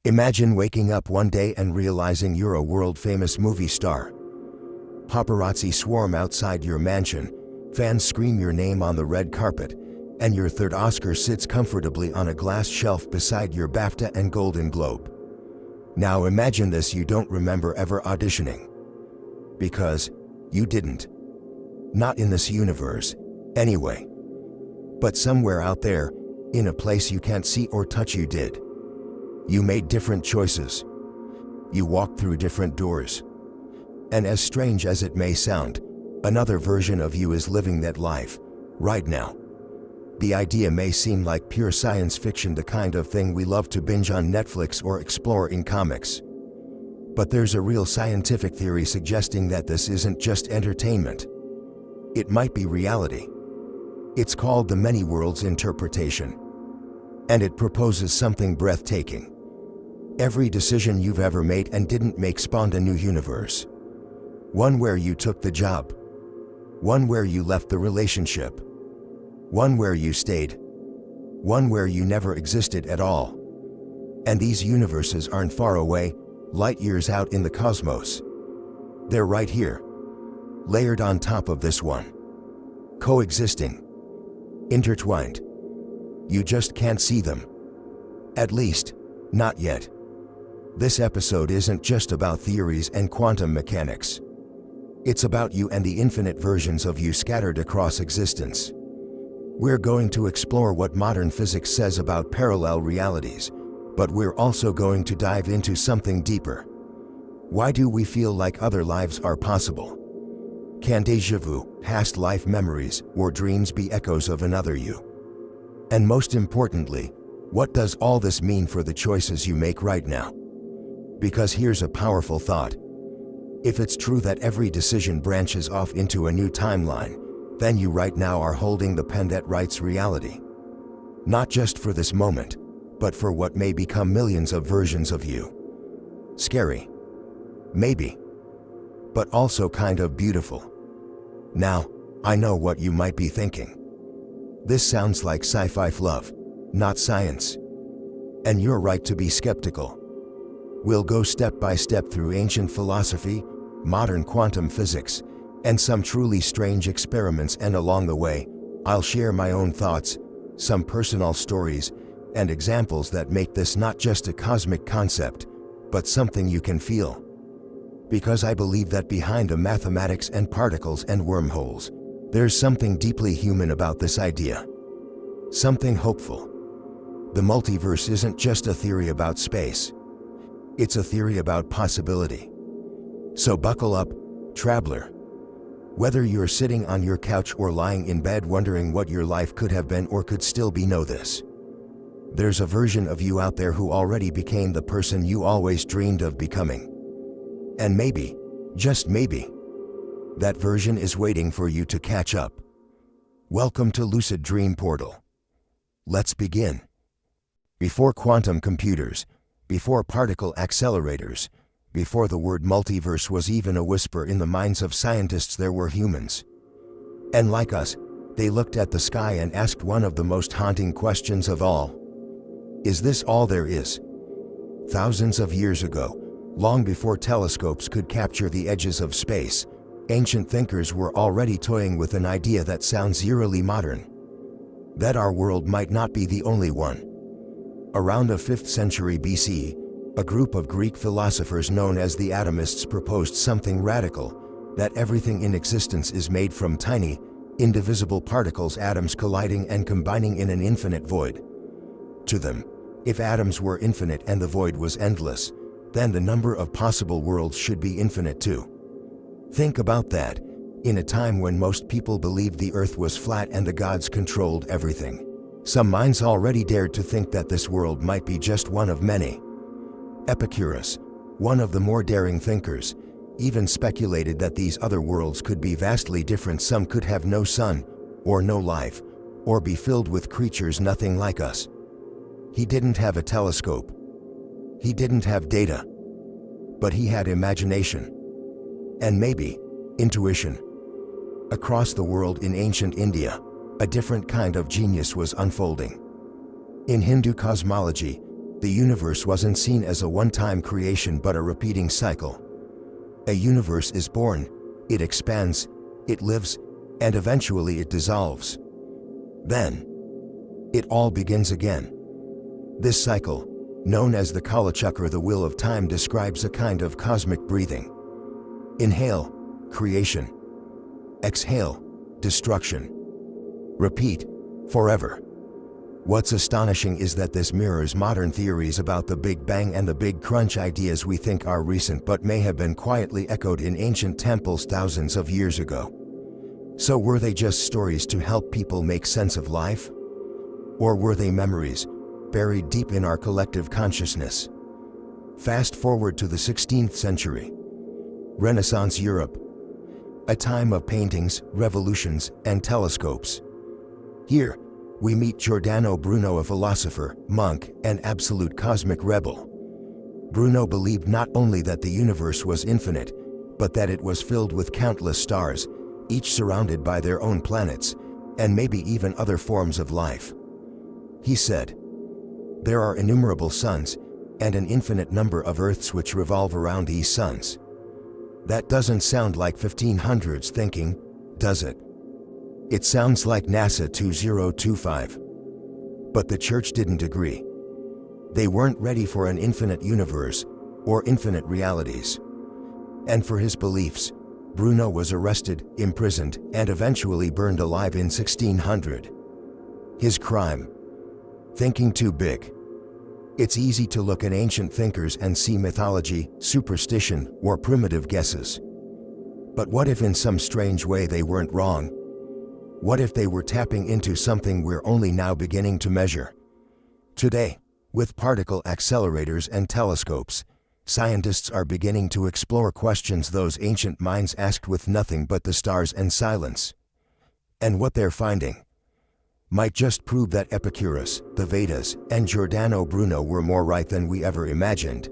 Imagine waking up one day and realizing you're a world-famous movie star. Paparazzi swarm outside your mansion, fans scream your name on the red carpet, and your third Oscar sits comfortably on a glass shelf beside your BAFTA and Golden Globe. Now imagine this: you don't remember ever auditioning. Because you didn't. Not in this universe, anyway. But somewhere out there, in a place you can't see or touch, you did. You made different choices. You walked through different doors. And as strange as it may sound, another version of you is living that life, right now. The idea may seem like pure science fiction, the kind of thing we love to binge on Netflix or explore in comics. But there's a real scientific theory suggesting that this isn't just entertainment. It might be reality. It's called the many worlds interpretation. And it proposes something breathtaking. Every decision you've ever made and didn't make spawned a new universe. One where you took the job. One where you left the relationship. One where you stayed. One where you never existed at all. And these universes aren't far away, light years out in the cosmos. They're right here, layered on top of this one. Coexisting. Intertwined. You just can't see them. At least, not yet. This episode isn't just about theories and quantum mechanics. It's about you and the infinite versions of you scattered across existence. We're going to explore what modern physics says about parallel realities, but we're also going to dive into something deeper. Why do we feel like other lives are possible? Can déjà vu, past life memories, or dreams be echoes of another you? And most importantly, what does all this mean for the choices you make right now? Because here's a powerful thought. If it's true that every decision branches off into a new timeline, then you right now are holding the pen that writes reality. Not just for this moment, but for what may become millions of versions of you. Scary. Maybe. But also kind of beautiful. Now, I know what you might be thinking. This sounds like sci-fi fluff, not science. And you're right to be skeptical. We'll go step by step through ancient philosophy, modern quantum physics, and some truly strange experiments, and along the way, I'll share my own thoughts, some personal stories, and examples that make this not just a cosmic concept, but something you can feel. Because I believe that behind the mathematics and particles and wormholes, there's something deeply human about this idea. Something hopeful. The multiverse isn't just a theory about space. It's a theory about possibility. So buckle up, traveler. Whether you're sitting on your couch or lying in bed wondering what your life could have been or could still be, know this. There's a version of you out there who already became the person you always dreamed of becoming. And maybe, just maybe, that version is waiting for you to catch up. Welcome to Lucid Dream Portal. Let's begin. Before quantum computers, before particle accelerators, before the word multiverse was even a whisper in the minds of scientists, there were humans. And like us, they looked at the sky and asked one of the most haunting questions of all. Is this all there is? Thousands of years ago, long before telescopes could capture the edges of space, ancient thinkers were already toying with an idea that sounds eerily modern. That our world might not be the only one. Around the 5th century BC, a group of Greek philosophers known as the atomists proposed something radical, that everything in existence is made from tiny, indivisible particles, atoms colliding and combining in an infinite void. To them, if atoms were infinite and the void was endless, then the number of possible worlds should be infinite too. Think about that, in a time when most people believed the earth was flat and the gods controlled everything. Some minds already dared to think that this world might be just one of many. Epicurus, one of the more daring thinkers, even speculated that these other worlds could be vastly different. Some could have no sun, or no life, or be filled with creatures nothing like us. He didn't have a telescope. He didn't have data. But he had imagination. And maybe, intuition. Across the world in ancient India, a different kind of genius was unfolding. In Hindu cosmology, The universe wasn't seen as a one-time creation but a repeating cycle. A universe is born, it expands, it lives, and eventually it dissolves. Then, it all begins again. This cycle, known as the Kalachakra, the wheel of time, describes a kind of cosmic breathing. Inhale, creation. Exhale, destruction. Repeat, forever. What's astonishing is that this mirrors modern theories about the Big Bang and the Big Crunch, ideas we think are recent but may have been quietly echoed in ancient temples thousands of years ago. So were they just stories to help people make sense of life? Or were they memories, buried deep in our collective consciousness? Fast forward to the 16th century. Renaissance Europe. A time of paintings, revolutions, and telescopes. Here, we meet Giordano Bruno, a philosopher, monk, and absolute cosmic rebel. Bruno believed not only that the universe was infinite, but that it was filled with countless stars, each surrounded by their own planets, and maybe even other forms of life. He said, "There are innumerable suns, and an infinite number of Earths which revolve around these suns." That doesn't sound like 1500s thinking, does it? It sounds like NASA 2025. But the church didn't agree. They weren't ready for an infinite universe, or infinite realities. And for his beliefs, Bruno was arrested, imprisoned, and eventually burned alive in 1600. His crime? Thinking too big. It's easy to look at ancient thinkers and see mythology, superstition, or primitive guesses. But what if in some strange way they weren't wrong? What if they were tapping into something we're only now beginning to measure? Today, with particle accelerators and telescopes, scientists are beginning to explore questions those ancient minds asked with nothing but the stars and silence. And what they're finding might just prove that Epicurus, the Vedas, and Giordano Bruno were more right than we ever imagined.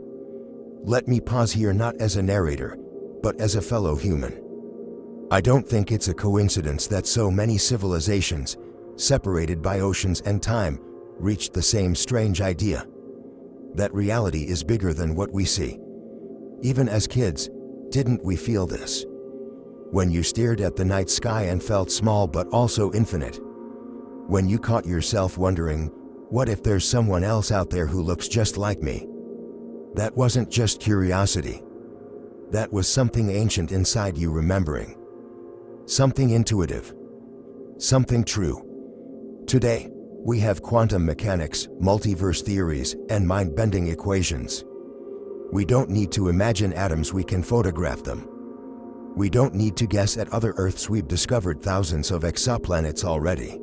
Let me pause here, not as a narrator, but as a fellow human. I don't think it's a coincidence that so many civilizations, separated by oceans and time, reached the same strange idea. That reality is bigger than what we see. Even as kids, didn't we feel this? When you stared at the night sky and felt small but also infinite. When you caught yourself wondering, what if there's someone else out there who looks just like me? That wasn't just curiosity. That was something ancient inside you remembering. Something intuitive. Something true. Today, we have quantum mechanics, multiverse theories, and mind-bending equations. We don't need to imagine atoms, we can photograph them. We don't need to guess at other Earths, we've discovered thousands of exoplanets already.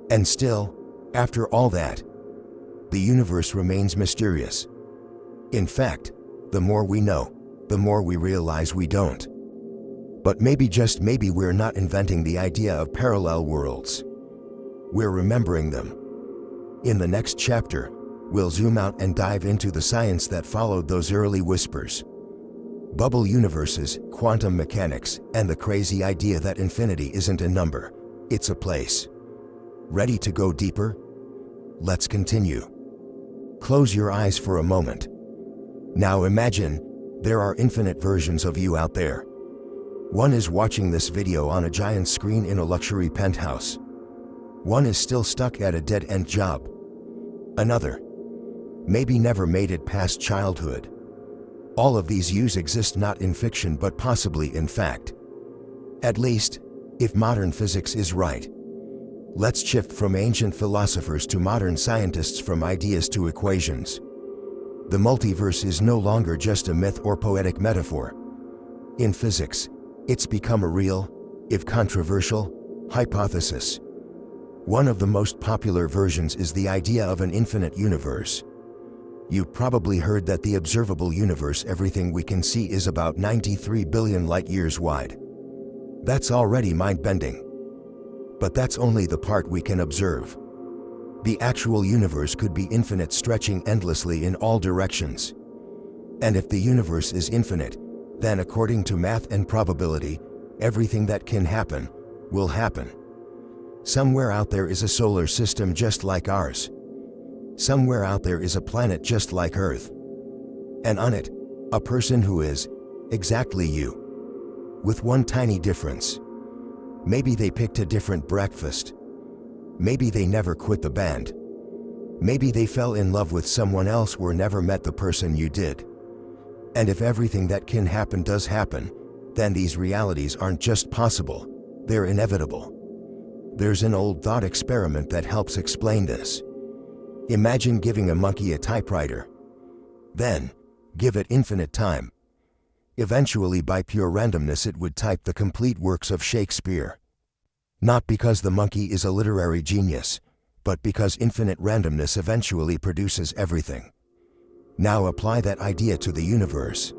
And still, after all that, the universe remains mysterious. In fact, the more we know, the more we realize we don't. But maybe, just maybe, we're not inventing the idea of parallel worlds. We're remembering them. In the next chapter, we'll zoom out and dive into the science that followed those early whispers. Bubble universes, quantum mechanics, and the crazy idea that infinity isn't a number, it's a place. Ready to go deeper? Let's continue. Close your eyes for a moment. Now imagine, there are infinite versions of you out there. One is watching this video on a giant screen in a luxury penthouse. One is still stuck at a dead-end job. Another maybe never made it past childhood. All of these yous exist not in fiction but possibly in fact. At least, if modern physics is right. Let's shift from ancient philosophers to modern scientists, from ideas to equations. The multiverse is no longer just a myth or poetic metaphor. In physics, it's become a real, if controversial, hypothesis. One of the most popular versions is the idea of an infinite universe. You've probably heard that the observable universe, everything we can see, is about 93 billion light-years wide. That's already mind-bending. But that's only the part we can observe. The actual universe could be infinite, stretching endlessly in all directions. And if the universe is infinite, then according to math and probability, everything that can happen, will happen. Somewhere out there is a solar system just like ours. Somewhere out there is a planet just like Earth. And on it, a person who is exactly you. With one tiny difference. Maybe they picked a different breakfast. Maybe they never quit the band. Maybe they fell in love with someone else or never met the person you did. And if everything that can happen does happen, then these realities aren't just possible, they're inevitable. There's an old thought experiment that helps explain this. Imagine giving a monkey a typewriter. Then, give it infinite time. Eventually, by pure randomness, it would type the complete works of Shakespeare. Not because the monkey is a literary genius, but because infinite randomness eventually produces everything. Now apply that idea to the universe.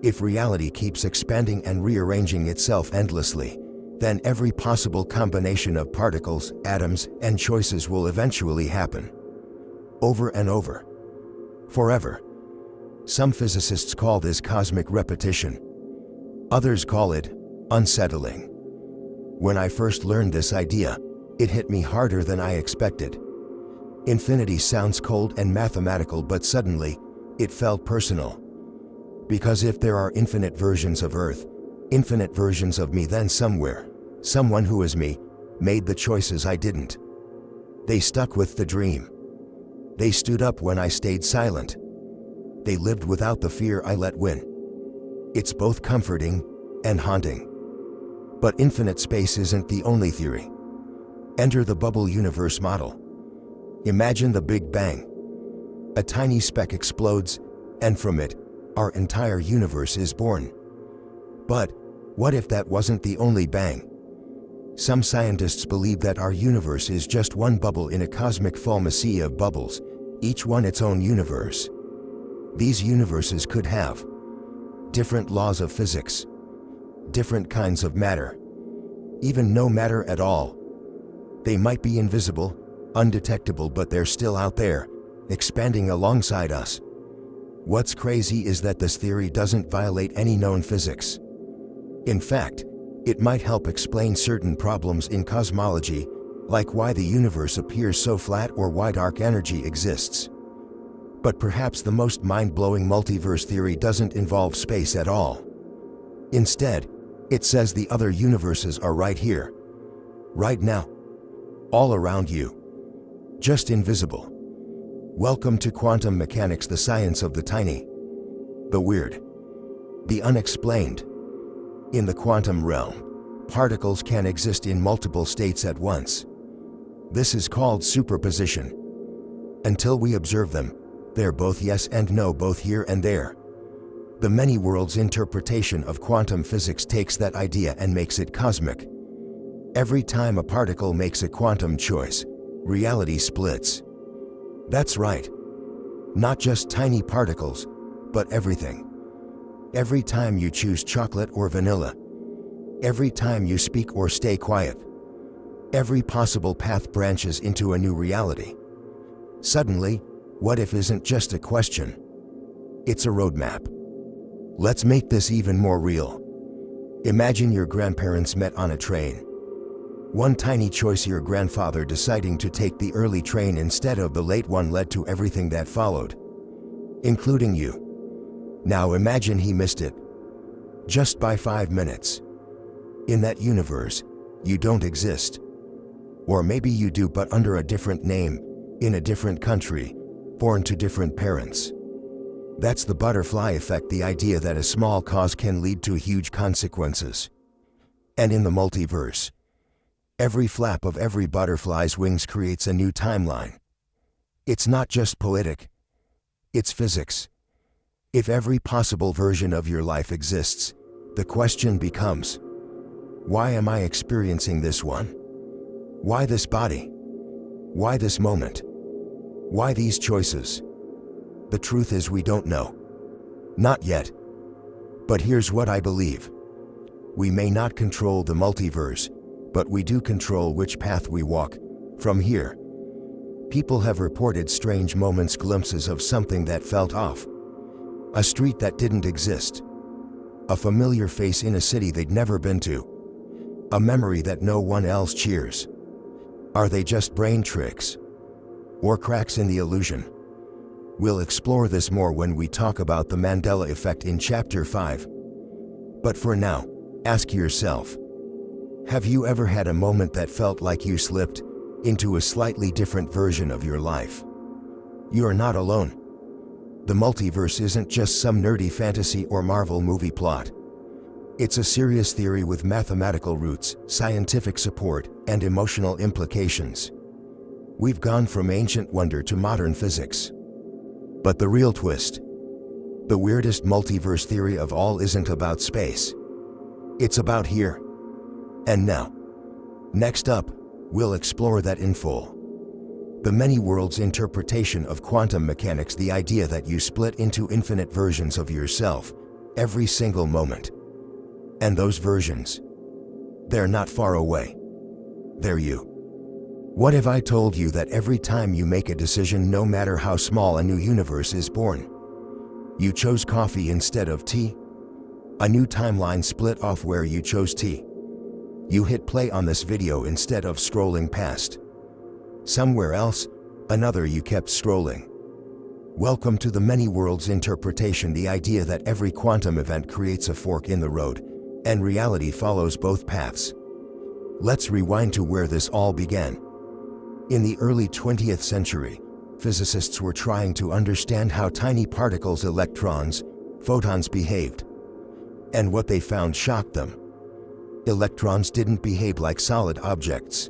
If reality keeps expanding and rearranging itself endlessly, then every possible combination of particles, atoms, and choices will eventually happen. Over and over. Forever. Some physicists call this cosmic repetition. Others call it unsettling. When I first learned this idea, it hit me harder than I expected. Infinity sounds cold and mathematical, but suddenly, it felt personal. Because if there are infinite versions of Earth, infinite versions of me, then somewhere, someone who is me, made the choices I didn't. They stuck with the dream. They stood up when I stayed silent. They lived without the fear I let win. It's both comforting and haunting. But infinite space isn't the only theory. Enter the bubble universe model. Imagine the Big Bang. A tiny speck explodes, and from it, our entire universe is born. But what if that wasn't the only bang? Some scientists believe that our universe is just one bubble in a cosmic pharmacy of bubbles, each one its own universe. These universes could have different laws of physics, different kinds of matter, even no matter at all. They might be invisible, undetectable, but they're still out there, expanding alongside us. What's crazy is that this theory doesn't violate any known physics. In fact, it might help explain certain problems in cosmology, like why the universe appears so flat or why dark energy exists. But perhaps the most mind-blowing multiverse theory doesn't involve space at all. Instead, it says the other universes are right here, right now, all around you, just invisible. Welcome to quantum mechanics, the science of the tiny, the weird, the unexplained. In the quantum realm, particles can exist in multiple states at once. This is called superposition. Until we observe them, they're both yes and no, both here and there. The many worlds interpretation of quantum physics takes that idea and makes it cosmic. Every time a particle makes a quantum choice, reality splits. That's right. Not just tiny particles, but everything. Every time you choose chocolate or vanilla. Every time you speak or stay quiet. Every possible path branches into a new reality. Suddenly, what if isn't just a question. It's a roadmap. Let's make this even more real. Imagine your grandparents met on a train. One tiny choice, your grandfather deciding to take the early train instead of the late one, led to everything that followed, including you. Now imagine he missed it. Just by 5 minutes. In that universe, you don't exist. Or maybe you do, but under a different name, in a different country, born to different parents. That's the butterfly effect, the idea that a small cause can lead to huge consequences. And in the multiverse, every flap of every butterfly's wings creates a new timeline. It's not just poetic, it's physics. If every possible version of your life exists, the question becomes, why am I experiencing this one? Why this body? Why this moment? Why these choices? The truth is, we don't know. Not yet. But here's what I believe. We may not control the multiverse, but we do control which path we walk from here. People have reported strange moments, glimpses of something that felt off. A street that didn't exist. A familiar face in a city they'd never been to. A memory that no one else cheers. Are they just brain tricks? or cracks in the illusion? We'll explore this more when we talk about the Mandela effect in Chapter 5. But for now, ask yourself, have you ever had a moment that felt like you slipped into a slightly different version of your life? You're not alone. The multiverse isn't just some nerdy fantasy or Marvel movie plot. It's a serious theory with mathematical roots, scientific support, and emotional implications. We've gone from ancient wonder to modern physics. But the real twist, the weirdest multiverse theory of all, isn't about space. It's about here and now. Next up, we'll explore that in full. The many worlds interpretation of quantum mechanics, the idea that you split into infinite versions of yourself every single moment. And those versions, they're not far away. They're you. What if I told you that every time you make a decision, no matter how small, a new universe is born? You chose coffee instead of tea? A new timeline split off where you chose tea. You hit play on this video instead of scrolling past. Somewhere else, another you kept scrolling. Welcome to the many worlds interpretation, the idea that every quantum event creates a fork in the road, and reality follows both paths. Let's rewind to where this all began. In the early 20th century, physicists were trying to understand how tiny particles, electrons, photons, behaved. And what they found shocked them. Electrons didn't behave like solid objects.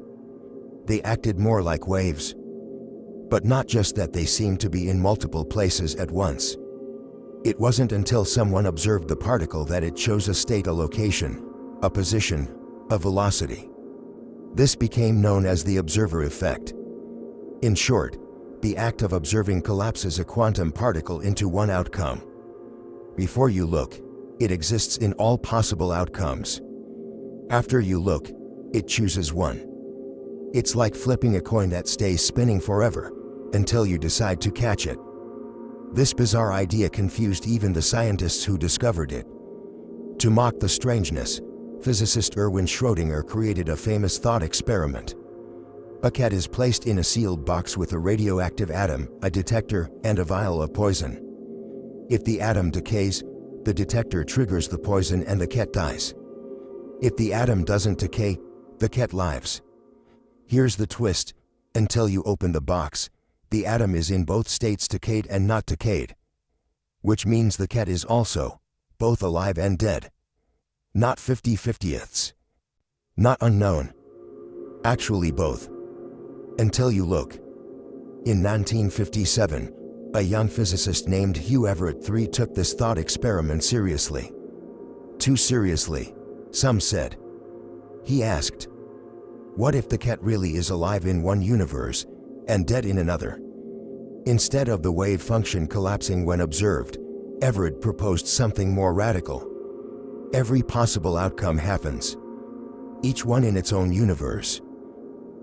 They acted more like waves. But not just that, they seemed to be in multiple places at once. It wasn't until someone observed the particle that it chose a state, a location, a position, a velocity. This became known as the observer effect. In short, the act of observing collapses a quantum particle into one outcome. Before you look, it exists in all possible outcomes. After you look, it chooses one. It's like flipping a coin that stays spinning forever, until you decide to catch it. This bizarre idea confused even the scientists who discovered it. To mock the strangeness, physicist Erwin Schrödinger created a famous thought experiment. A cat is placed in a sealed box with a radioactive atom, a detector, and a vial of poison. If the atom decays, the detector triggers the poison and the cat dies. If the atom doesn't decay, the cat lives. Here's the twist: until you open the box, the atom is in both states, decayed and not decayed. Which means the cat is also both alive and dead. Not 50/50ths. Not unknown. Actually both. Until you look. In 1957, a young physicist named Hugh Everett III took this thought experiment seriously. Too seriously, some said. He asked, what if the cat really is alive in one universe and dead in another? Instead of the wave function collapsing when observed, Everett proposed something more radical. Every possible outcome happens, each one in its own universe.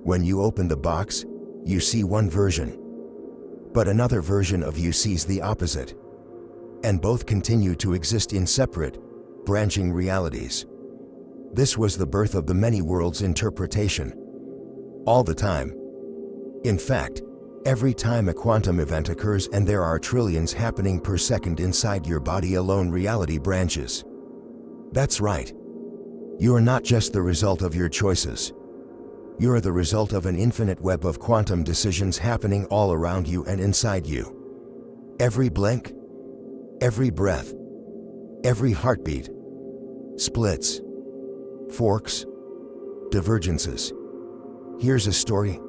When you open the box, you see one version, but another version of you sees the opposite. And both continue to exist in separate, branching realities. This was the birth of the many worlds interpretation. All the time. In fact, every time a quantum event occurs, and there are trillions happening per second inside your body alone, reality branches. That's right. You're not just the result of your choices. You're the result of an infinite web of quantum decisions happening all around you and inside you. Every blink, every breath, every heartbeat. Splits, forks, divergences. Here's a story.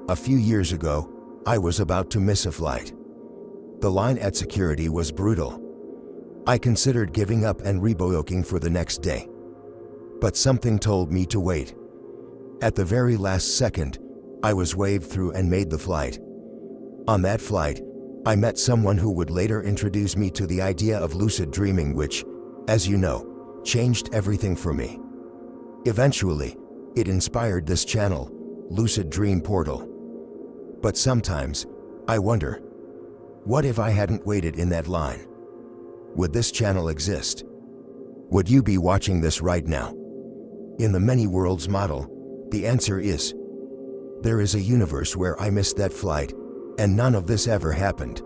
A few years ago, I was about to miss a flight. The line at security was brutal. I considered giving up and rebooking for the next day. But something told me to wait. At the very last second, I was waved through and made the flight. On that flight, I met someone who would later introduce me to the idea of lucid dreaming, which, as you know, changed everything for me. Eventually, it inspired this channel, Lucid Dream Portal. But sometimes, I wonder, what if I hadn't waited in that line? Would this channel exist? Would you be watching this right now? In the many worlds model, the answer is, there is a universe where I missed that flight, And none of this ever happened.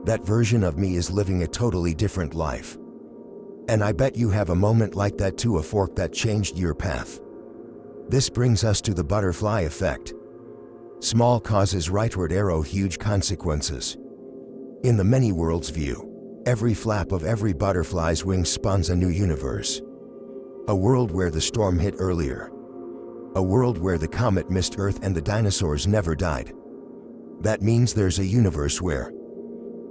That version of me is living a totally different life. And I bet you have a moment like that too, a fork that changed your path. This brings us to the butterfly effect. Small causes rightward arrow, huge consequences. In the many worlds view, every flap of every butterfly's wing spawns a new universe. A world where the storm hit earlier. A world where the comet missed Earth and the dinosaurs never died. That means there's a universe where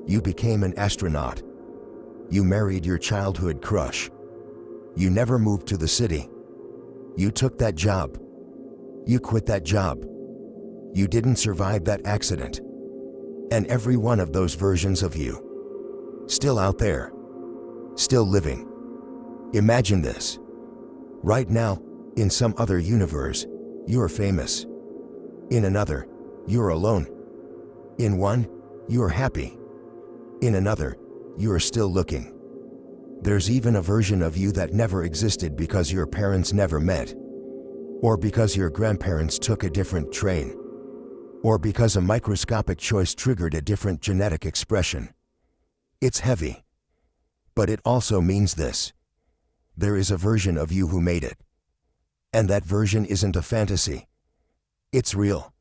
you became an astronaut. You married your childhood crush. You never moved to the city. You took that job. You quit that job. You didn't survive that accident. And every one of those versions of you, still out there, still living. Imagine this. Right now, in some other universe, you're famous. In another, you're alone. In one, you're happy. In another, you're still looking. There's even a version of you that never existed because your parents never met. Or because your grandparents took a different train. Or because a microscopic choice triggered a different genetic expression. It's heavy. But it also means this. There is a version of you who made it. And that version isn't a fantasy. It's real.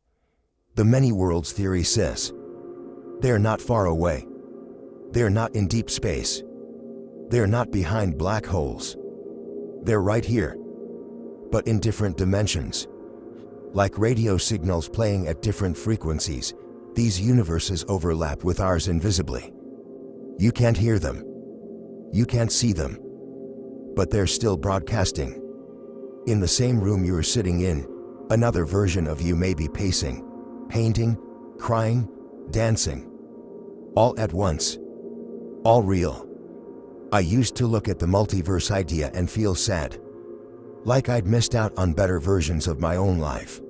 The many worlds theory says they're not far away. They're not in deep space. They're not behind black holes. They're right here, but in different dimensions. Like radio signals playing at different frequencies, these universes overlap with ours invisibly. You can't hear them. You can't see them. But they're still broadcasting. In the same room you're sitting in, another version of you may be pacing, painting, crying, dancing. All at once. All real. I used to look at the multiverse idea and feel sad. Like I'd missed out on better versions of my own life.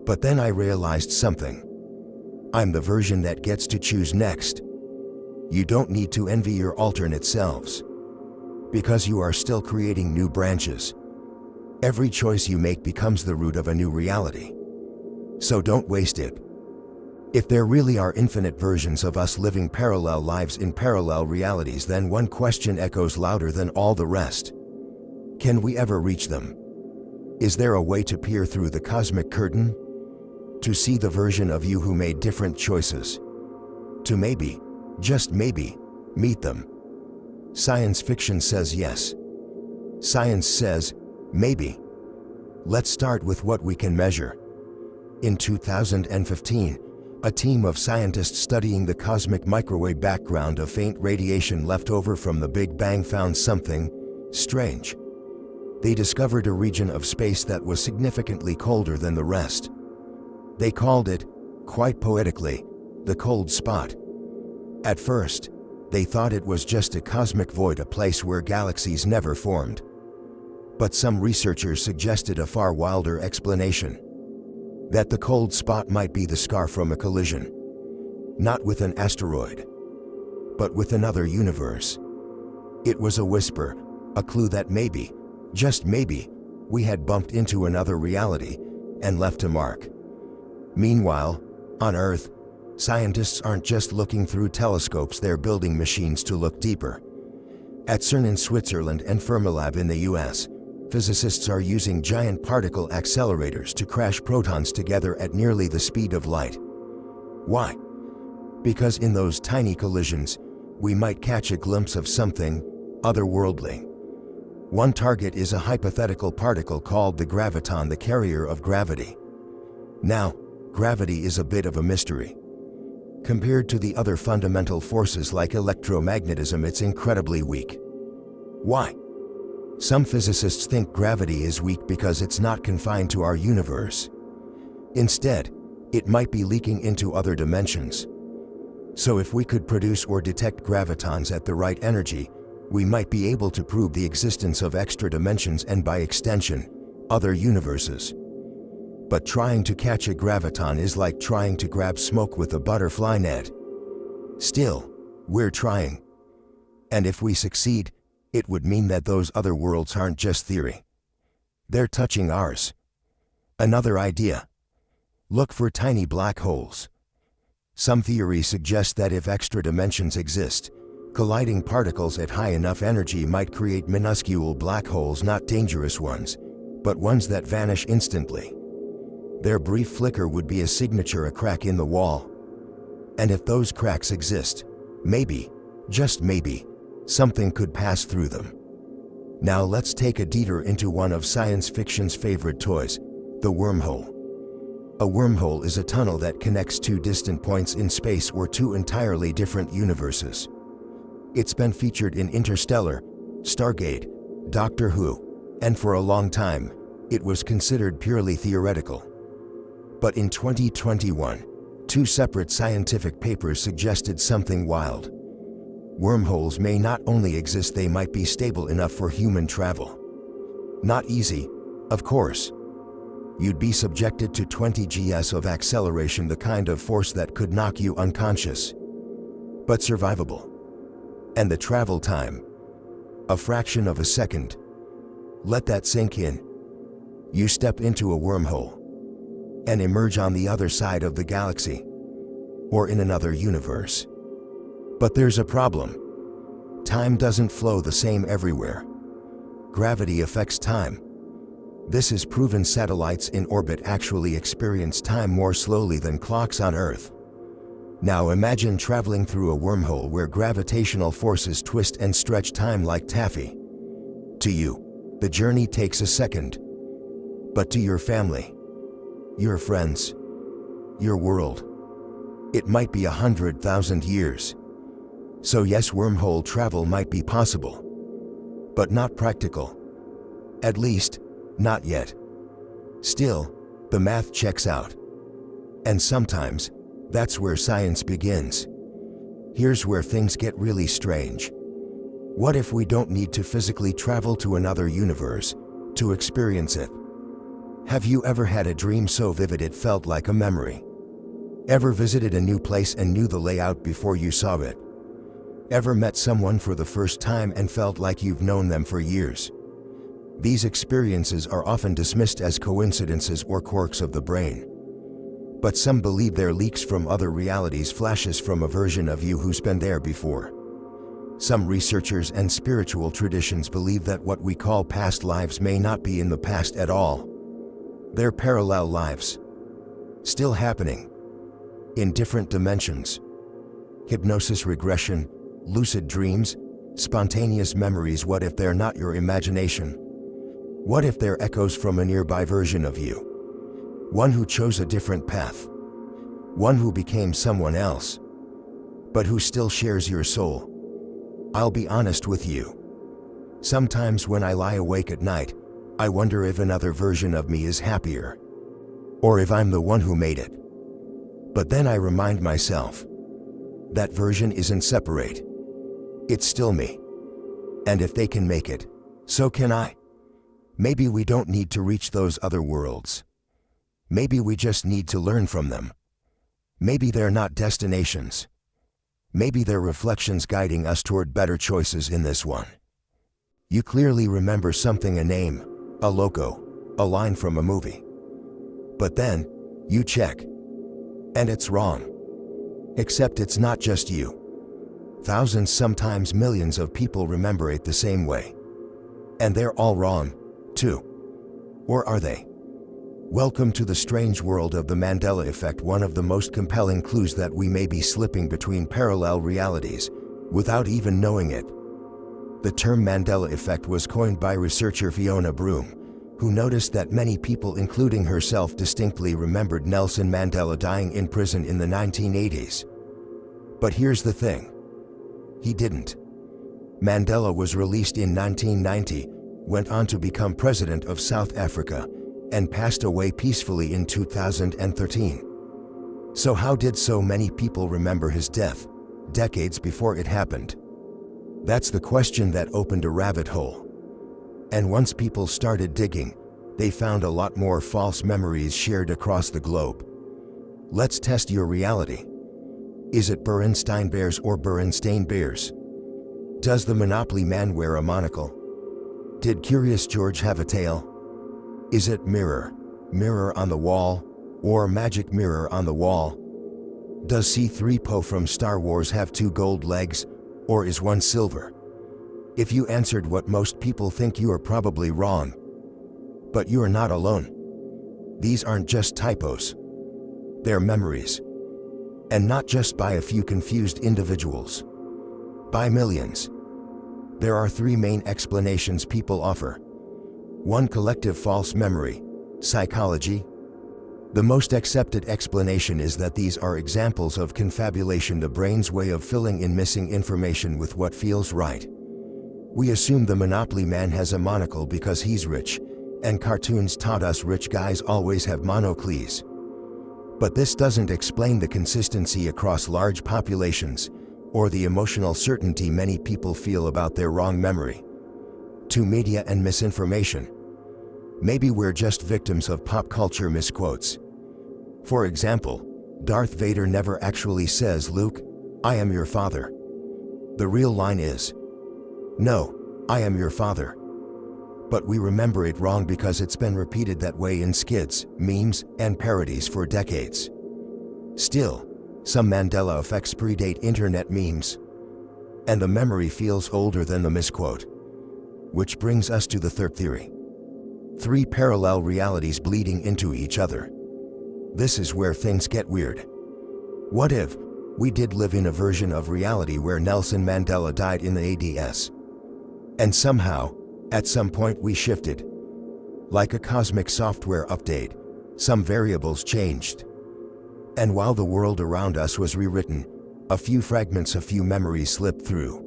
But then I realized something. I'm the version that gets to choose next. You don't need to envy your alternate selves. Because you are still creating new branches. Every choice you make becomes the root of a new reality. So don't waste it. If there really are infinite versions of us living parallel lives in parallel realities, then one question echoes louder than all the rest. Can we ever reach them? Is there a way to peer through the cosmic curtain? To see the version of you who made different choices? To maybe, just maybe, meet them? Science fiction says yes. Science says, maybe. Let's start with what we can measure. In 2015, a team of scientists studying the cosmic microwave background of faint radiation left over from the Big Bang found something strange. They discovered a region of space that was significantly colder than the rest. They called it, quite poetically, the cold spot. At first, they thought it was just a cosmic void, a place where galaxies never formed. But some researchers suggested a far wilder explanation. That the cold spot might be the scar from a collision. Not with an asteroid, but with another universe. It was a whisper, a clue that maybe, just maybe, we had bumped into another reality and left a mark. Meanwhile, on Earth, scientists aren't just looking through telescopes, they're building machines to look deeper. At CERN in Switzerland and Fermilab in the US, physicists are using giant particle accelerators to crash protons together at nearly the speed of light. Why? Because in those tiny collisions, we might catch a glimpse of something otherworldly. One target is a hypothetical particle called the graviton, the carrier of gravity. Now, gravity is a bit of a mystery. Compared to the other fundamental forces like electromagnetism, it's incredibly weak. Why? Some physicists think gravity is weak because it's not confined to our universe. Instead, it might be leaking into other dimensions. So if we could produce or detect gravitons at the right energy, we might be able to prove the existence of extra dimensions and, by extension, other universes. But trying to catch a graviton is like trying to grab smoke with a butterfly net. Still, we're trying. And if we succeed, it would mean that those other worlds aren't just theory. They're touching ours. Another idea. Look for tiny black holes. Some theories suggest that if extra dimensions exist, colliding particles at high enough energy might create minuscule black holes, not dangerous ones, but ones that vanish instantly. Their brief flicker would be a signature, a crack in the wall. And if those cracks exist, maybe, just maybe, something could pass through them. Now let's take a detour into one of science fiction's favorite toys, the wormhole. A wormhole is a tunnel that connects two distant points in space or two entirely different universes. It's been featured in Interstellar, Stargate, Doctor Who, and for a long time, it was considered purely theoretical. But in 2021, two separate scientific papers suggested something wild. Wormholes may not only exist, they might be stable enough for human travel. Not easy, of course. You'd be subjected to 20 gs of acceleration, the kind of force that could knock you unconscious. But survivable. And the travel time? A fraction of a second. Let that sink in. You step into a wormhole and emerge on the other side of the galaxy, or in another universe. But there's a problem. Time doesn't flow the same everywhere. Gravity affects time. This is proven. Satellites in orbit actually experience time more slowly than clocks on Earth. Now imagine traveling through a wormhole where gravitational forces twist and stretch time like taffy. To you, the journey takes a second. But to your family, your friends, your world, it might be 100,000 years. So yes, wormhole travel might be possible, but not practical. At least, not yet. Still, the math checks out. And sometimes, that's where science begins. Here's where things get really strange. What if we don't need to physically travel to another universe to experience it? Have you ever had a dream so vivid it felt like a memory? Ever visited a new place and knew the layout before you saw it? Ever met someone for the first time and felt like you've known them for years? These experiences are often dismissed as coincidences or quirks of the brain. But some believe they're leaks from other realities, flashes from a version of you who's been there before. Some researchers and spiritual traditions believe that what we call past lives may not be in the past at all. They're parallel lives, still happening, in different dimensions. Hypnosis, regression, lucid dreams, spontaneous memories. What if they're not your imagination? What if they're echoes from a nearby version of you? One who chose a different path. One who became someone else, but who still shares your soul. I'll be honest with you. Sometimes when I lie awake at night, I wonder if another version of me is happier, or if I'm the one who made it. But then I remind myself, that version isn't separate. It's still me. And if they can make it, so can I. Maybe we don't need to reach those other worlds. Maybe we just need to learn from them. Maybe they're not destinations. Maybe they're reflections guiding us toward better choices in this one. You clearly remember something, a name, a logo, a line from a movie. But then, you check. And it's wrong. Except it's not just you. Thousands, sometimes millions of people remember it the same way. And they're all wrong, too. Or are they? Welcome to the strange world of the Mandela effect, one of the most compelling clues that we may be slipping between parallel realities, without even knowing it. The term Mandela effect was coined by researcher Fiona Broom, who noticed that many people, including herself, distinctly remembered Nelson Mandela dying in prison in the 1980s. But here's the thing. He didn't. Mandela was released in 1990, went on to become president of South Africa, and passed away peacefully in 2013. So how did so many people remember his death, decades before it happened? That's the question that opened a rabbit hole. And once people started digging, they found a lot more false memories shared across the globe. Let's test your reality. Is it Berenstain Bears or Berenstain Bears? Does the Monopoly man wear a monocle? Did Curious George have a tail? Is it mirror, mirror on the wall, or magic mirror on the wall? Does C-3PO from Star Wars have 2 gold legs, or is one silver? If you answered what most people think, you are probably wrong. But you are not alone. These aren't just typos. They're memories. And not just by a few confused individuals. By millions. There are 3 main explanations people offer. 1. Collective false memory, psychology. The most accepted explanation is that these are examples of confabulation, the brain's way of filling in missing information with what feels right. We assume the Monopoly man has a monocle because he's rich, and cartoons taught us rich guys always have monocles. But this doesn't explain the consistency across large populations, or the emotional certainty many people feel about their wrong memory. 2. Media and misinformation. Maybe we're just victims of pop culture misquotes. For example, Darth Vader never actually says, "Luke, I am your father." The real line is, "No, I am your father." But we remember it wrong because it's been repeated that way in skits, memes, and parodies for decades. Still, some Mandela effects predate internet memes, and the memory feels older than the misquote. Which brings us to the third theory. 3 parallel realities bleeding into each other. This is where things get weird. What if we did live in a version of reality where Nelson Mandela died in the ADS? And somehow, at some point we shifted. Like a cosmic software update, some variables changed. And while the world around us was rewritten, a few memories slipped through.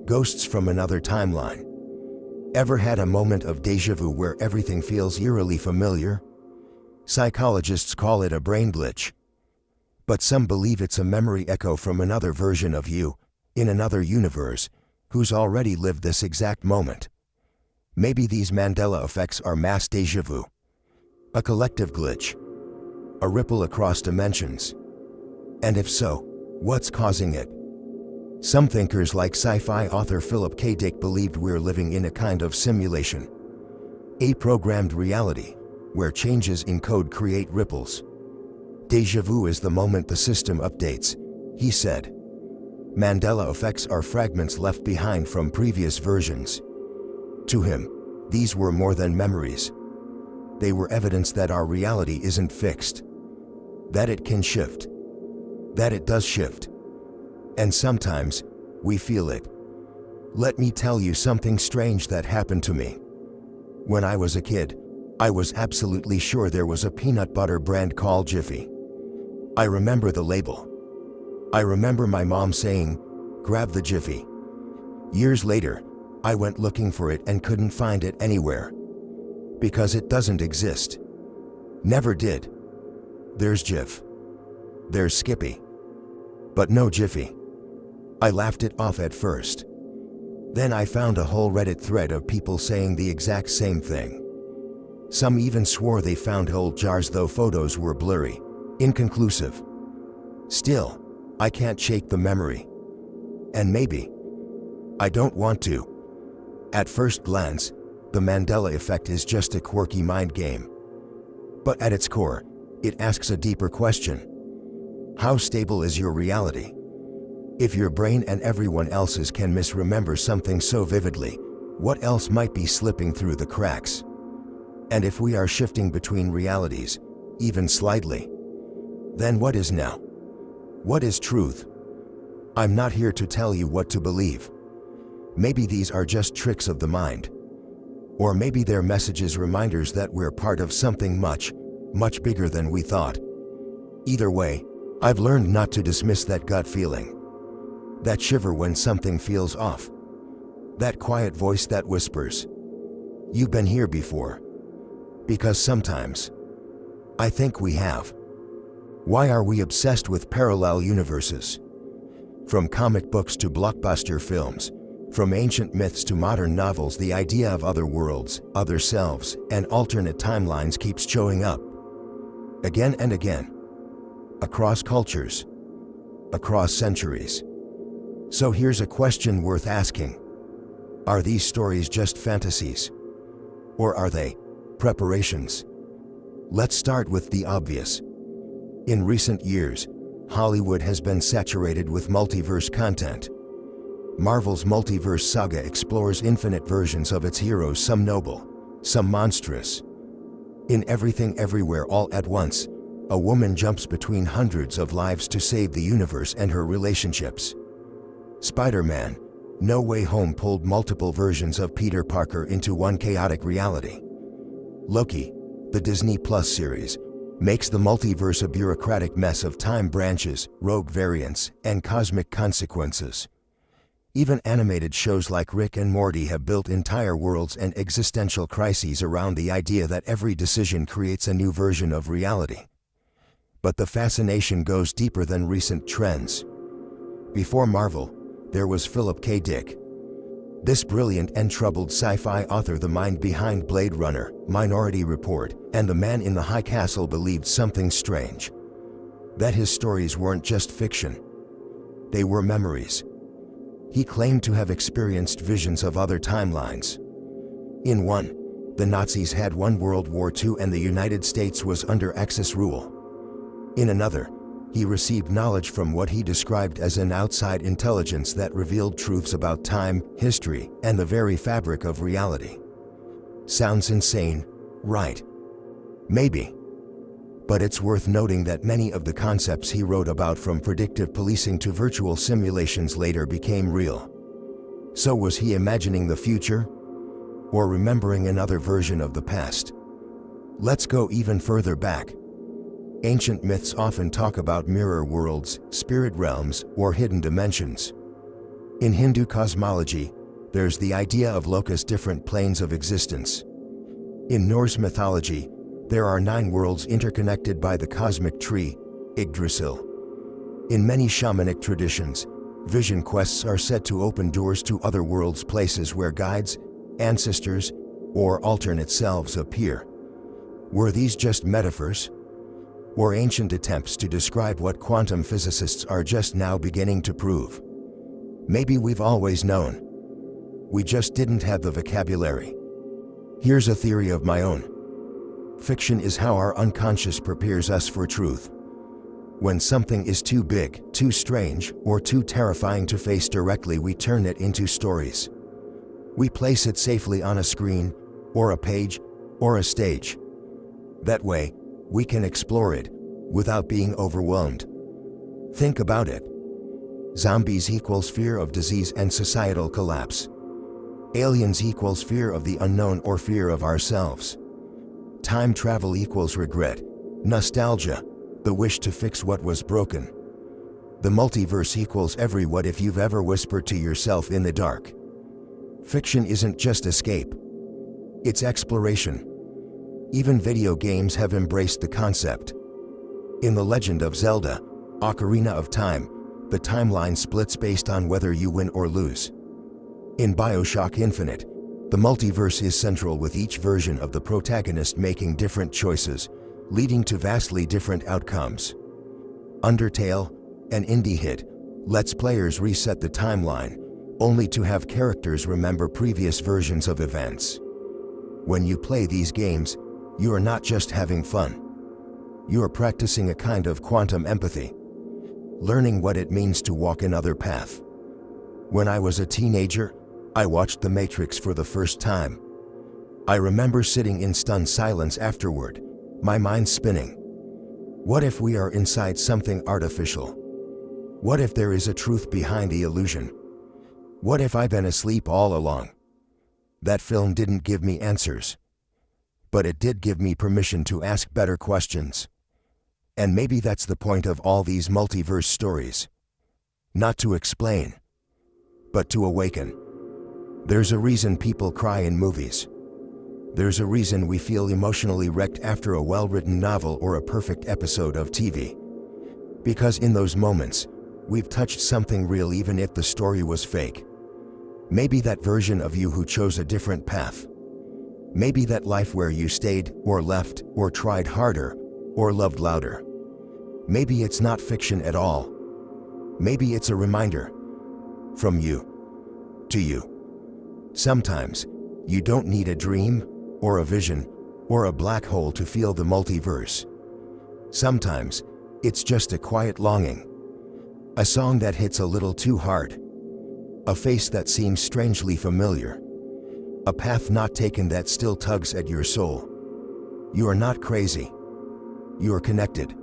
Ghosts from another timeline. Ever had a moment of déjà vu where everything feels eerily familiar? Psychologists call it a brain glitch. But some believe it's a memory echo from another version of you, in another universe, who's already lived this exact moment. Maybe these Mandela effects are mass déjà vu. A collective glitch. A ripple across dimensions. And if so, what's causing it? Some thinkers like sci-fi author Philip K. Dick believed we're living in a kind of simulation. A programmed reality, where changes in code create ripples. Déjà vu is the moment the system updates, he said. Mandela effects are fragments left behind from previous versions. To him, these were more than memories. They were evidence that our reality isn't fixed. That it can shift. That it does shift. And sometimes, we feel it. Let me tell you something strange that happened to me. When I was a kid, I was absolutely sure there was a peanut butter brand called Jiffy. I remember the label. I remember my mom saying, "Grab the Jiffy." Years later, I went looking for it and couldn't find it anywhere. Because it doesn't exist. Never did. There's Jif. There's Skippy. But no Jiffy. I laughed it off at first. Then I found a whole Reddit thread of people saying the exact same thing. Some even swore they found old jars, though photos were blurry, inconclusive. Still, I can't shake the memory. And maybe I don't want to. At first glance, the Mandela effect is just a quirky mind game. But at its core, it asks a deeper question. How stable is your reality? If your brain and everyone else's can misremember something so vividly, what else might be slipping through the cracks? And if we are shifting between realities, even slightly, then what is now? What is truth? I'm not here to tell you what to believe. Maybe these are just tricks of the mind. Or maybe they're messages, reminders that we're part of something much, much bigger than we thought. Either way, I've learned not to dismiss that gut feeling. That shiver when something feels off. That quiet voice that whispers, "You've been here before." Because sometimes, I think we have. Why are we obsessed with parallel universes? From comic books to blockbuster films, from ancient myths to modern novels, the idea of other worlds, other selves, and alternate timelines keeps showing up. Again and again. Across cultures. Across centuries. So here's a question worth asking. Are these stories just fantasies? Or are they preparations? Let's start with the obvious. In recent years, Hollywood has been saturated with multiverse content. Marvel's multiverse saga explores infinite versions of its heroes, some noble, some monstrous. In Everything Everywhere All at Once, a woman jumps between hundreds of lives to save the universe and her relationships. Spider-Man: No Way Home pulled multiple versions of Peter Parker into one chaotic reality. Loki, the Disney Plus series, makes the multiverse a bureaucratic mess of time branches, rogue variants, and cosmic consequences. Even animated shows like Rick and Morty have built entire worlds and existential crises around the idea that every decision creates a new version of reality. But the fascination goes deeper than recent trends. Before Marvel, there was Philip K. Dick. This brilliant and troubled sci-fi author, the mind behind Blade Runner, Minority Report, and The Man in the High Castle, believed something strange. That his stories weren't just fiction. They were memories. He claimed to have experienced visions of other timelines. In one, the Nazis had won World War II and the United States was under Axis rule. In another, he received knowledge from what he described as an outside intelligence that revealed truths about time, history, and the very fabric of reality. Sounds insane, right? Maybe. But it's worth noting that many of the concepts he wrote about, from predictive policing to virtual simulations, later became real. So was he imagining the future? Or remembering another version of the past? Let's go even further back. Ancient myths often talk about mirror worlds, spirit realms, or hidden dimensions. In Hindu cosmology, there's the idea of lokus, different planes of existence. In Norse mythology, there are 9 worlds interconnected by the cosmic tree, Yggdrasil. In many shamanic traditions, vision quests are said to open doors to other worlds, places where guides, ancestors, or alternate selves appear. Were these just metaphors? Or ancient attempts to describe what quantum physicists are just now beginning to prove? Maybe we've always known. We just didn't have the vocabulary. Here's a theory of my own. Fiction is how our unconscious prepares us for truth. When something is too big, too strange, or too terrifying to face directly, we turn it into stories. We place it safely on a screen, or a page, or a stage. That way, we can explore it without being overwhelmed. Think about it. Zombies equals fear of disease and societal collapse. Aliens equals fear of the unknown or fear of ourselves. Time travel equals regret, nostalgia, the wish to fix what was broken. The multiverse equals every what if you've ever whispered to yourself in the dark. Fiction isn't just escape. It's exploration. Even video games have embraced the concept. In The Legend of Zelda: Ocarina of Time, the timeline splits based on whether you win or lose. In BioShock Infinite, the multiverse is central, with each version of the protagonist making different choices, leading to vastly different outcomes. Undertale, an indie hit, lets players reset the timeline, only to have characters remember previous versions of events. When you play these games, you are not just having fun. You are practicing a kind of quantum empathy, learning what it means to walk another path. When I was a teenager, I watched The Matrix for the first time. I remember sitting in stunned silence afterward, my mind spinning. What if we are inside something artificial? What if there is a truth behind the illusion? What if I've been asleep all along? That film didn't give me answers, but it did give me permission to ask better questions. And maybe that's the point of all these multiverse stories. Not to explain, but to awaken. There's a reason people cry in movies. There's a reason we feel emotionally wrecked after a well-written novel or a perfect episode of TV. Because in those moments, we've touched something real, even if the story was fake. Maybe that version of you who chose a different path. Maybe that life where you stayed, or left, or tried harder, or loved louder. Maybe it's not fiction at all. Maybe it's a reminder. From you to you. Sometimes, you don't need a dream, or a vision, or a black hole to feel the multiverse. Sometimes, It's just a quiet longing. A song that hits a little too hard. A face that seems strangely familiar. A path not taken that still tugs at your soul. You are not crazy. You are connected.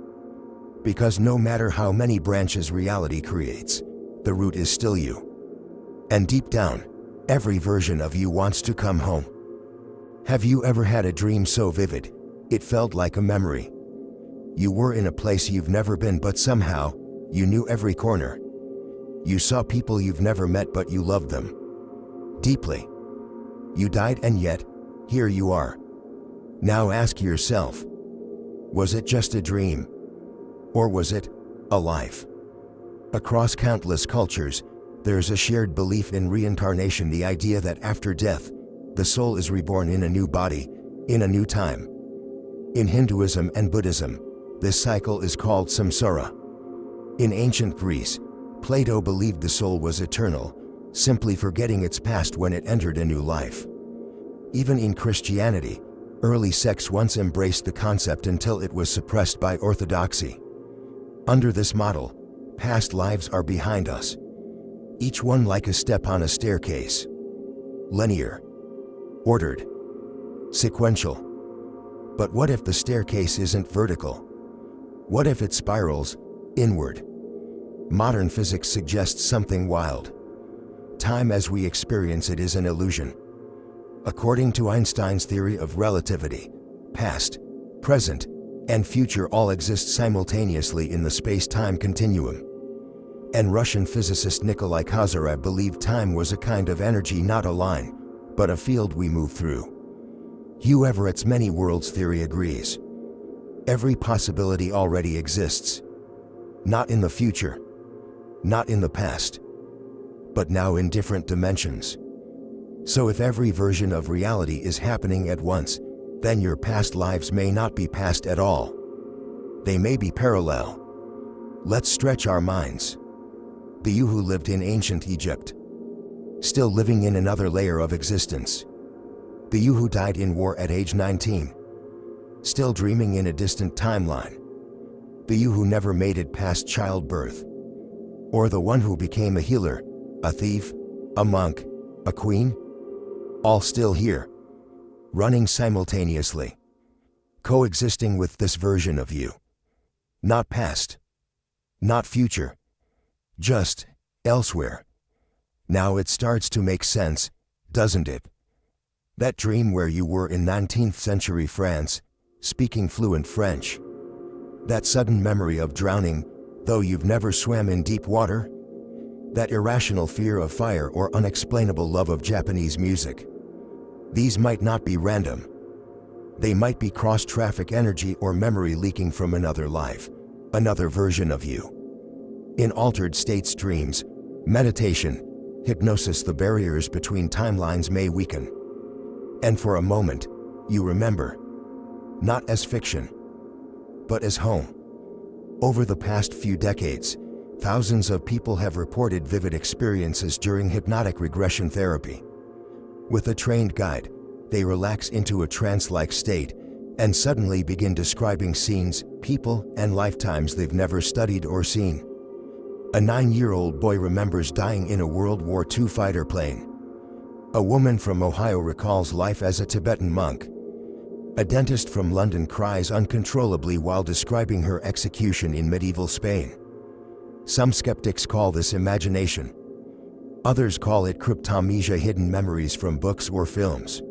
Because no matter how many branches reality creates, the root is still you. And deep down, every version of you wants to come home. Have you ever had a dream so vivid, it felt like a memory? You were in a place you've never been, but somehow, you knew every corner. You saw people you've never met, but you loved them deeply. You died, and yet, here you are. Now ask yourself, was it just a dream? Or was it a life? Across countless cultures, there's a shared belief in reincarnation, the idea that after death, the soul is reborn in a new body, in a new time. In Hinduism and Buddhism, this cycle is called samsara. In ancient Greece, Plato believed the soul was eternal, simply forgetting its past when it entered a new life. Even in Christianity, early sects once embraced the concept until it was suppressed by orthodoxy. Under this model, past lives are behind us, each one like a step on a staircase. Linear, ordered, sequential. But what if the staircase isn't vertical? What if it spirals inward? Modern physics suggests something wild. Time as we experience it is an illusion. According to Einstein's theory of relativity, past, present, and future all exist simultaneously in the space-time continuum. And Russian physicist Nikolai Kozyrev believed time was a kind of energy, not a line, but a field we move through. Hugh Everett's many worlds theory agrees. Every possibility already exists. Not in the future, not in the past, but now in different dimensions. So if every version of reality is happening at once, then your past lives may not be past at all. They may be parallel. Let's stretch our minds. The you who lived in ancient Egypt, still living in another layer of existence. The you who died in war at age 19, still dreaming in a distant timeline. The you who never made it past childbirth. Or the one who became a healer, a thief, a monk, a queen. All still here, running simultaneously, coexisting with this version of you. Not past, not future, just elsewhere. Now it starts to make sense, doesn't it? That dream where you were in 19th century France, speaking fluent French. That sudden memory of drowning, though you've never swam in deep water. That irrational fear of fire or unexplainable love of Japanese music. These might not be random. They might be cross-traffic energy or memory leaking from another life, another version of you. In altered states dreams, meditation, hypnosis, the barriers between timelines may weaken. And for a moment, you remember, not as fiction, but as home. Over the past few decades, thousands of people have reported vivid experiences during hypnotic regression therapy. With a trained guide, they relax into a trance-like state and suddenly begin describing scenes, people, and lifetimes they've never studied or seen. A 9-year-old boy remembers dying in a World War II fighter plane. A woman from Ohio recalls life as a Tibetan monk. A dentist from London cries uncontrollably while describing her execution in medieval Spain. Some skeptics call this imagination. Others call it cryptomnesia, hidden memories from books or films.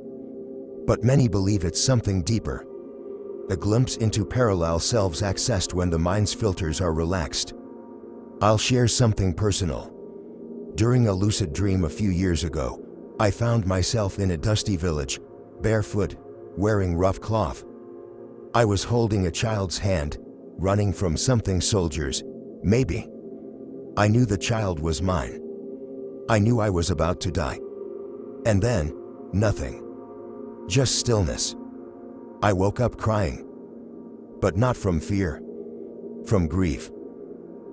But many believe it's something deeper. A glimpse into parallel selves accessed when the mind's filters are relaxed. I'll share something personal. During a lucid dream a few years ago, I found myself in a dusty village, barefoot, wearing rough cloth. I was holding a child's hand, running from something, soldiers, maybe. I knew the child was mine. I knew I was about to die. And then, nothing. Just stillness. I woke up crying. But not from fear. From grief.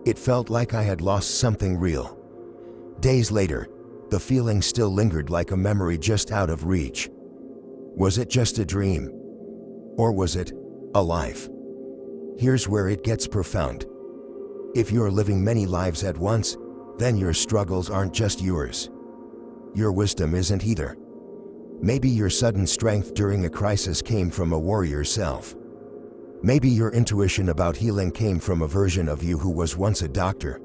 It felt like I had lost something real. Days later, the feeling still lingered like a memory just out of reach. Was it just a dream? Or was it a life? Here's where it gets profound. If you're living many lives at once, then your struggles aren't just yours. Your wisdom isn't either. Maybe your sudden strength during a crisis came from a warrior self. Maybe your intuition about healing came from a version of you who was once a doctor.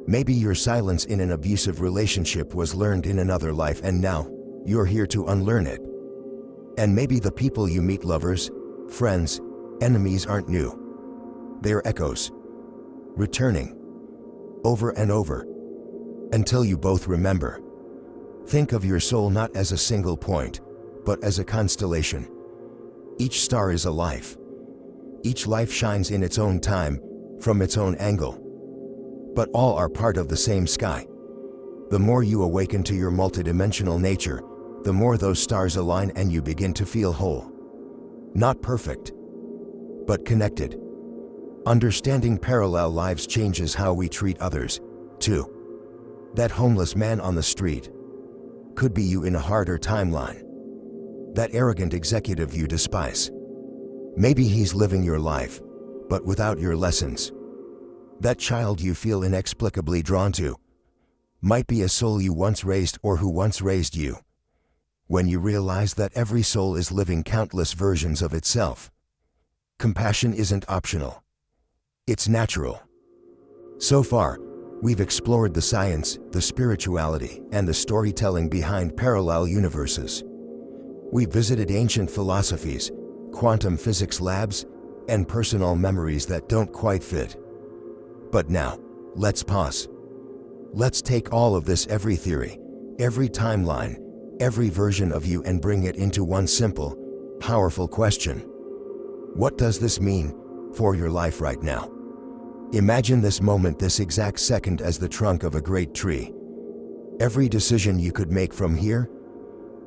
Maybe your silence in an abusive relationship was learned in another life and now you're here to unlearn it. And maybe the people you meet, lovers, friends, enemies, aren't new. They're echoes, returning over and over until you both remember. Think of your soul not as a single point, but as a constellation. Each star is a life. Each life shines in its own time, from its own angle. But all are part of the same sky. The more you awaken to your multidimensional nature, the more those stars align and you begin to feel whole. Not perfect, but connected. Understanding parallel lives changes how we treat others, too. That homeless man on the street could be you in a harder timeline. That arrogant executive you despise. Maybe he's living your life, but without your lessons. That child you feel inexplicably drawn to might be a soul you once raised or who once raised you. When you realize that every soul is living countless versions of itself, compassion isn't optional. It's natural. So far, we've explored the science, the spirituality, and the storytelling behind parallel universes. We've visited ancient philosophies, quantum physics labs, and personal memories that don't quite fit. But now, let's pause. Let's take all of this, every theory, every timeline, every version of you, and bring it into one simple, powerful question. What does this mean for your life right now? Imagine this moment, this exact second, as the trunk of a great tree. Every decision you could make from here,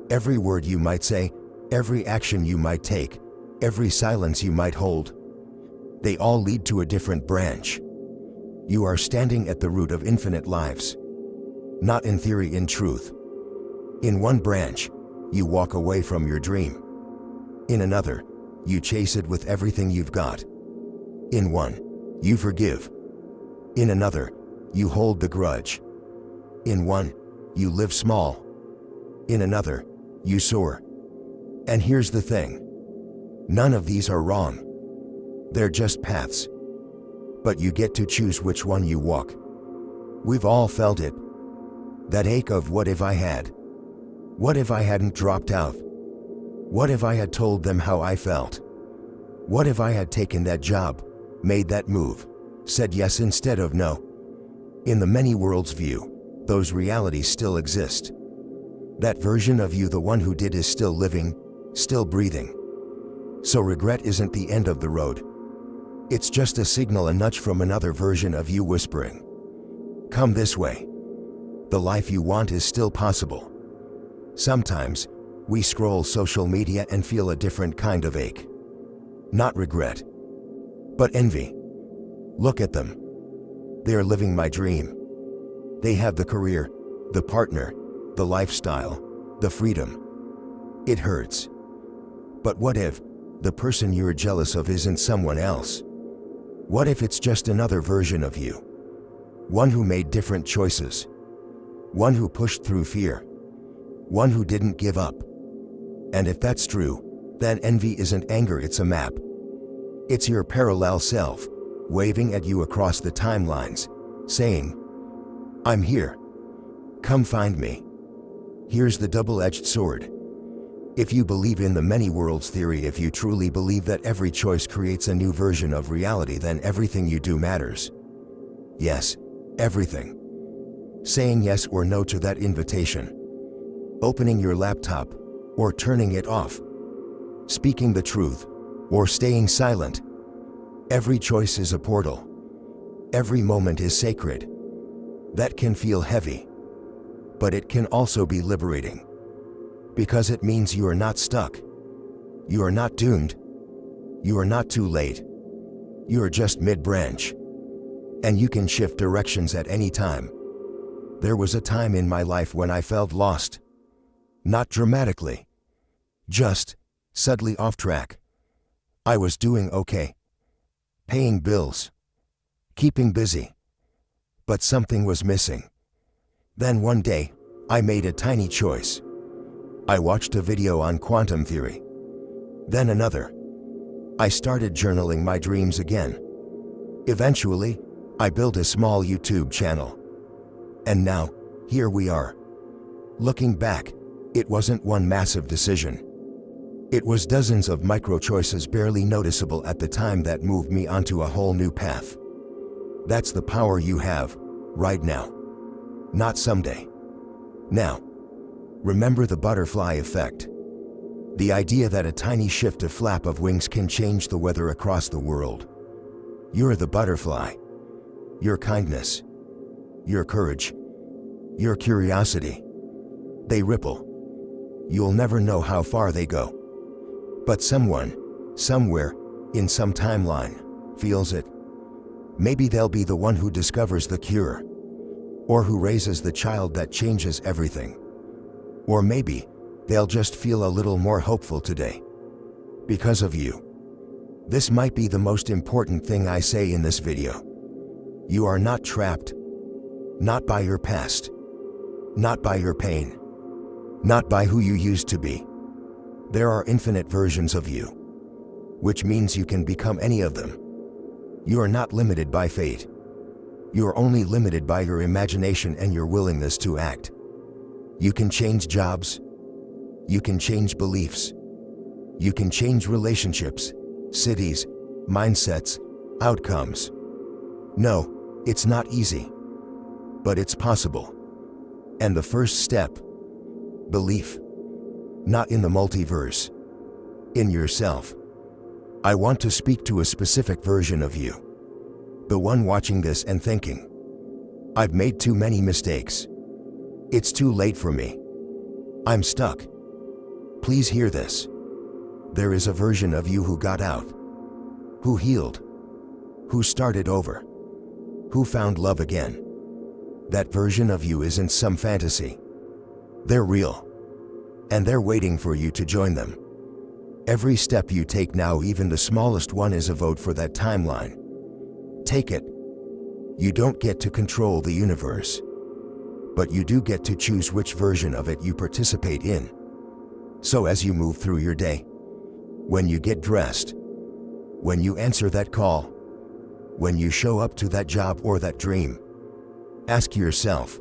every word you might say, every action you might take, every silence you might hold, they all lead to a different branch. You are standing at the root of infinite lives. Not in theory, in truth. In one branch, you walk away from your dream. In another, you chase it with everything you've got. In one, you forgive. In another, you hold the grudge. In one, you live small. In another, you soar. And here's the thing. None of these are wrong. They're just paths. But you get to choose which one you walk. We've all felt it. That ache of what if I had? What if I hadn't dropped out? What if I had told them how I felt? What if I had taken that job, made that move, said yes instead of no? In the many worlds view, those realities still exist. That version of you, the one who did, is still living, still breathing. So regret isn't the end of the road. It's just a signal, a nudge from another version of you whispering, come this way. The life you want is still possible. Sometimes, we scroll social media and feel a different kind of ache. Not regret, but envy. Look at them. They're living my dream. They have the career, the partner, the lifestyle, the freedom. It hurts. But what if the person you're jealous of isn't someone else? What if it's just another version of you? One who made different choices. One who pushed through fear. One who didn't give up. And if that's true, then envy isn't anger, it's a map. It's your parallel self, waving at you across the timelines, saying, I'm here. Come find me. Here's the double-edged sword. If you believe in the many worlds theory, if you truly believe that every choice creates a new version of reality, then everything you do matters. Yes, everything. Saying yes or no to that invitation. Opening your laptop or turning it off. Speaking the truth or staying silent. Every choice is a portal. Every moment is sacred. That can feel heavy, but it can also be liberating. Because it means you are not stuck. You are not doomed. You are not too late. You are just mid-branch. And you can shift directions at any time. There was a time in my life when I felt lost. Not dramatically. Just suddenly off track. I was doing okay. paying bills, keeping busy. But something was missing. Then one day, I made a tiny choice. I watched a video on quantum theory. Then another. I started journaling my dreams again. Eventually, I built a small YouTube channel. And now, here we are. Looking back, it wasn't one massive decision. It was dozens of micro choices barely noticeable at the time that moved me onto a whole new path. That's the power you have, right now. Not someday. Now. Remember the butterfly effect. The idea that a tiny shift, a flap of wings can change the weather across the world. You're the butterfly. Your kindness, your courage, your curiosity. They ripple. You'll never know how far they go. But someone, somewhere, in some timeline, feels it. Maybe they'll be the one who discovers the cure, or who raises the child that changes everything. Or maybe they'll just feel a little more hopeful today. Because of you. This might be the most important thing I say in this video. You are not trapped. Not by your past. Not by your pain. Not by who you used to be. There are infinite versions of you. Which means you can become any of them. You are not limited by fate. You are only limited by your imagination and your willingness to act. You can change jobs. You can change beliefs. You can change relationships, cities, mindsets, outcomes. No, it's not easy. But it's possible. And the first step, belief. Not in the multiverse. In yourself. I want to speak to a specific version of you. The one watching this and thinking, I've made too many mistakes. It's too late for me. I'm stuck. Please hear this. There is a version of you who got out. Who healed. Who started over. Who found love again. That version of you isn't some fantasy. They're real. And they're waiting for you to join them. Every step you take now, even the smallest one, is a vote for that timeline. Take it. You don't get to control the universe. But you do get to choose which version of it you participate in. So as you move through your day, when you get dressed, when you answer that call, when you show up to that job or that dream, ask yourself,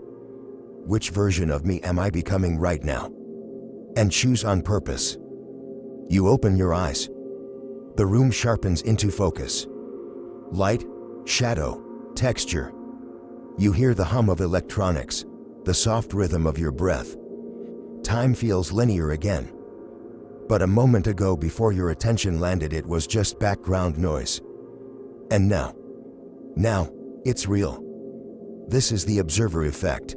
which version of me am I becoming right now? And choose on purpose. You open your eyes. The room sharpens into focus. Light, shadow, texture. You hear the hum of electronics, the soft rhythm of your breath. Time feels linear again. But a moment ago, before your attention landed, it was just background noise. And now, it's real. This is the observer effect.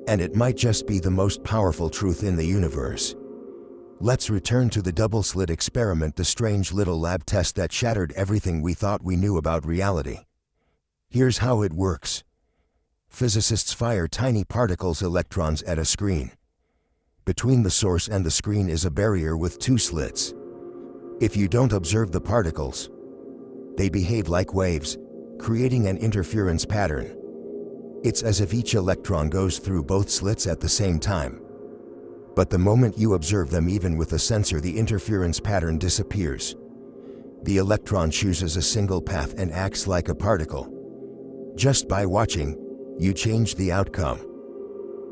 And it might just be the most powerful truth in the universe. Let's return to the double-slit experiment, the strange little lab test that shattered everything we thought we knew about reality. Here's how it works. Physicists fire tiny particles, electrons, at a screen. Between the source and the screen is a barrier with two slits. If you don't observe the particles, they behave like waves, creating an interference pattern. It's as if each electron goes through both slits at the same time. But the moment you observe them, even with a sensor, the interference pattern disappears. The electron chooses a single path and acts like a particle. Just by watching, you change the outcome.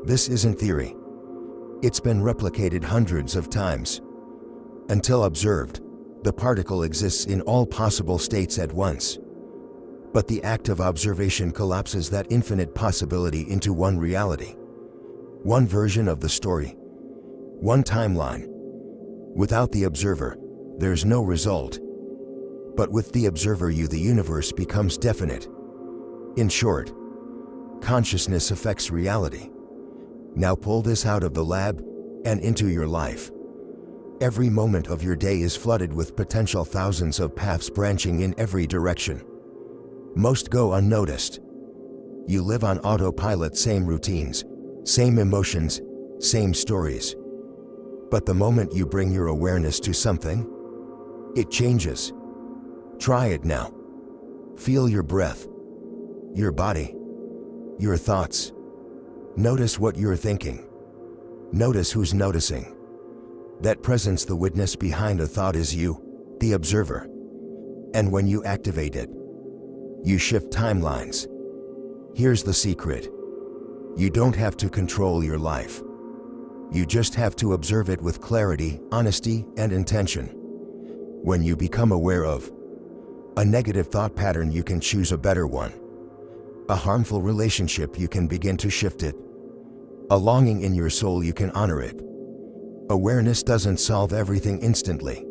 This isn't theory. It's been replicated hundreds of times. Until observed, the particle exists in all possible states at once. But the act of observation collapses that infinite possibility into one reality. One version of the story. One timeline. Without the observer, there's no result. But with the observer, the universe becomes definite. In short, consciousness affects reality. Now pull this out of the lab and into your life. Every moment of your day is flooded with potential, thousands of paths branching in every direction. Most go unnoticed. You live on autopilot, same routines, same emotions, same stories. But the moment you bring your awareness to something, it changes. Try it now. Feel your breath, your body, your thoughts. Notice what you're thinking. Notice who's noticing. That presence, the witness behind a thought, is you, the observer. And when you activate it, you shift timelines. Here's the secret. You don't have to control your life. You just have to observe it with clarity, honesty, and intention. When you become aware of a negative thought pattern, you can choose a better one. A harmful relationship, you can begin to shift it. A longing in your soul, you can honor it. Awareness doesn't solve everything instantly,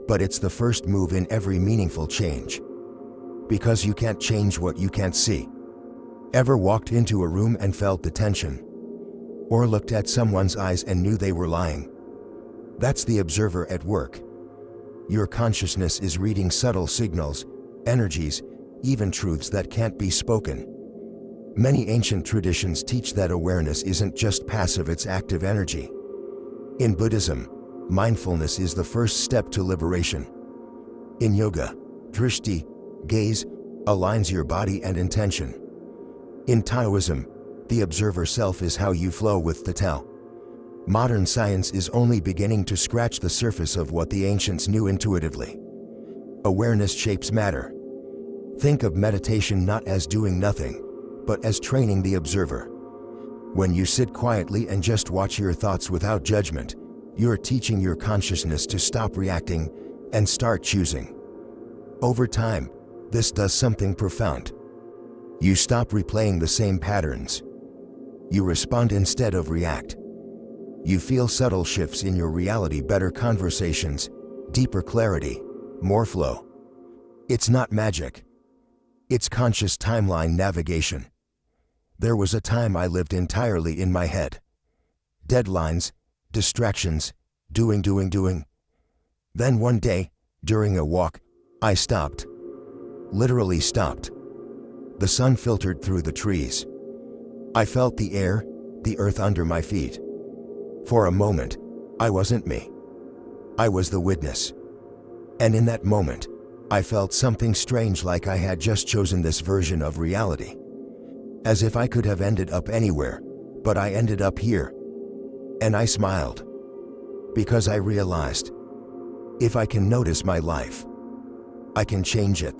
but it's the first move in every meaningful change. Because you can't change what you can't see. Ever walked into a room and felt the tension? Or looked at someone's eyes and knew they were lying? That's the observer at work. Your consciousness is reading subtle signals, energies, even truths that can't be spoken. Many ancient traditions teach that awareness isn't just passive, it's active energy. In Buddhism, mindfulness is the first step to liberation. In yoga, drishti, gaze, aligns your body and intention. In Taoism, the observer self is how you flow with the Tao. Modern science is only beginning to scratch the surface of what the ancients knew intuitively. Awareness shapes matter. Think of meditation not as doing nothing, but as training the observer. When you sit quietly and just watch your thoughts without judgment, you're teaching your consciousness to stop reacting and start choosing. Over time, this does something profound. You stop replaying the same patterns. You respond instead of react. You feel subtle shifts in your reality, better conversations, deeper clarity, more flow. It's not magic. It's conscious timeline navigation. There was a time I lived entirely in my head. Deadlines, distractions, doing. Then one day, during a walk, I stopped. Literally stopped. The sun filtered through the trees. I felt the air, the earth under my feet. For a moment, I wasn't me. I was the witness. And in that moment, I felt something strange, like I had just chosen this version of reality. As if I could have ended up anywhere, but I ended up here. And I smiled. Because I realized, if I can notice my life, I can change it.